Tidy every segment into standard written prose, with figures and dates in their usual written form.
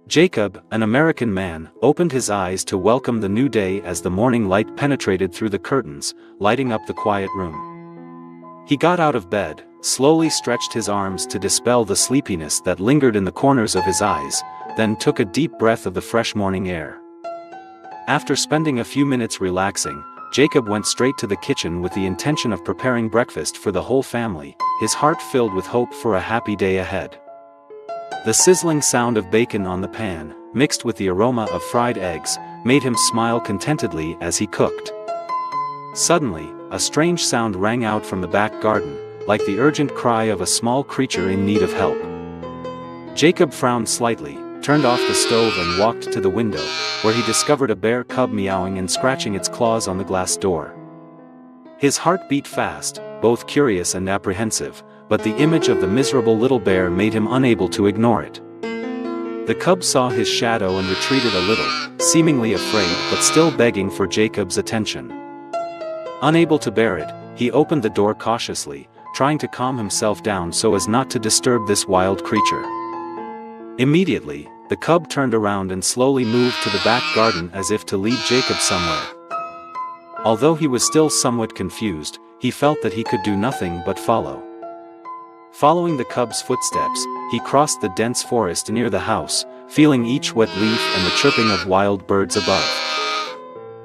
Jacob, an American man, opened his eyes to welcome the new day as the morning light penetrated through the curtains, lighting up the quiet room. He got out of bed, slowly stretched his arms to dispel the sleepiness that lingered in the corners of his eyes, then took a deep breath of the fresh morning air. After spending a few minutes relaxing, Jacob went straight to the kitchen with the intention of preparing breakfast for the whole family, his heart filled with hope for a happy day ahead. The sizzling sound of bacon on the pan, mixed with the aroma of fried eggs, made him smile contentedly as he cooked. Suddenly, a strange sound rang out from the back garden, like the urgent cry of a small creature in need of help. Jacob frowned slightly, turned off the stove and walked to the window, where he discovered a bear cub meowing and scratching its claws on the glass door. His heart beat fast, both curious and apprehensive, but the image of the miserable little bear made him unable to ignore it. The cub saw his shadow and retreated a little, seemingly afraid but still begging for Jacob's attention. Unable to bear it, he opened the door cautiously, trying to calm himself down so as not to disturb this wild creature. Immediately, the cub turned around and slowly moved to the back garden as if to lead Jacob somewhere. Although he was still somewhat confused, he felt that he could do nothing but follow. Following the cub's footsteps, he crossed the dense forest near the house, feeling each wet leaf and the chirping of wild birds above.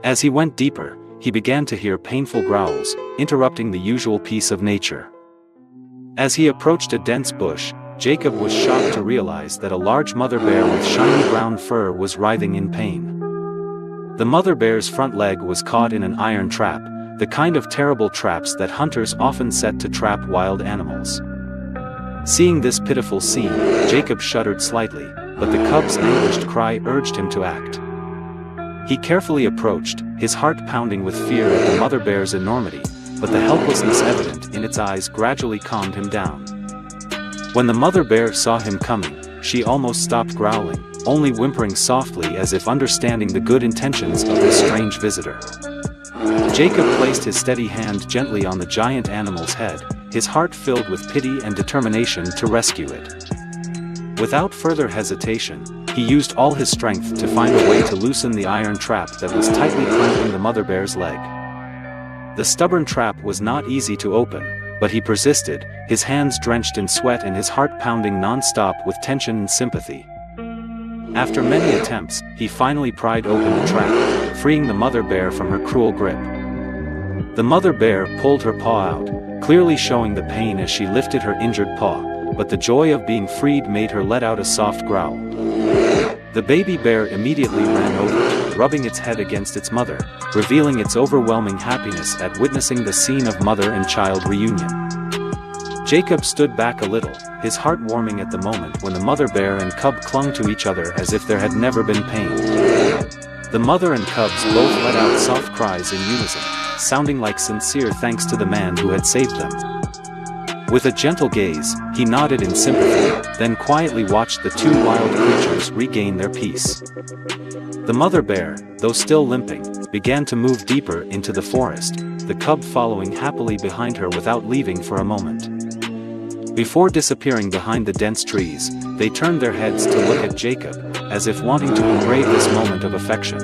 As he went deeper, he began to hear painful growls, interrupting the usual peace of nature. As he approached a dense bush, Jacob was shocked to realize that a large mother bear with shiny brown fur was writhing in pain. The mother bear's front leg was caught in an iron trap, the kind of terrible traps that hunters often set to trap wild animals. Seeing this pitiful scene, Jacob shuddered slightly, but the cub's anguished cry urged him to act. He carefully approached, his heart pounding with fear at the mother bear's enormity, but the helplessness evident in its eyes gradually calmed him down. When the mother bear saw him coming, she almost stopped growling, only whimpering softly as if understanding the good intentions of this strange visitor. Jacob placed his steady hand gently on the giant animal's head, his heart filled with pity and determination to rescue it. Without further hesitation, he used all his strength to find a way to loosen the iron trap that was tightly clamping the mother bear's leg. The stubborn trap was not easy to open, but he persisted, his hands drenched in sweat and his heart pounding non-stop with tension and sympathy. After many attempts, he finally pried open the trap, freeing the mother bear from her cruel grip. The mother bear pulled her paw out, clearly showing the pain as she lifted her injured paw, but the joy of being freed made her let out a soft growl. The baby bear immediately ran over, rubbing its head against its mother, revealing its overwhelming happiness at witnessing the scene of mother and child reunion. Jacob stood back a little, his heart warming at the moment when the mother bear and cub clung to each other as if there had never been pain. The mother and cubs both let out soft cries in unison, sounding like sincere thanks to the man who had saved them. With a gentle gaze, he nodded in sympathy, then quietly watched the two wild creatures regain their peace. The mother bear, though still limping, began to move deeper into the forest, the cub following happily behind her without leaving for a moment. Before disappearing behind the dense trees, they turned their heads to look at Jacob, as if wanting to engrave this moment of affection.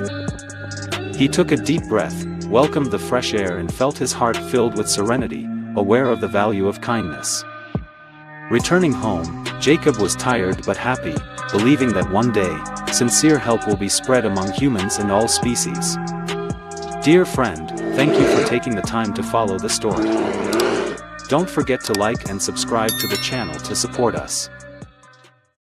He took a deep breath, welcomed the fresh air and felt his heart filled with serenity, aware of the value of kindness. Returning home, Jacob was tired but happy, believing that one day, sincere help will be spread among humans and all species. Dear friend, thank you for taking the time to follow the story. Don't forget to like and subscribe to the channel to support us.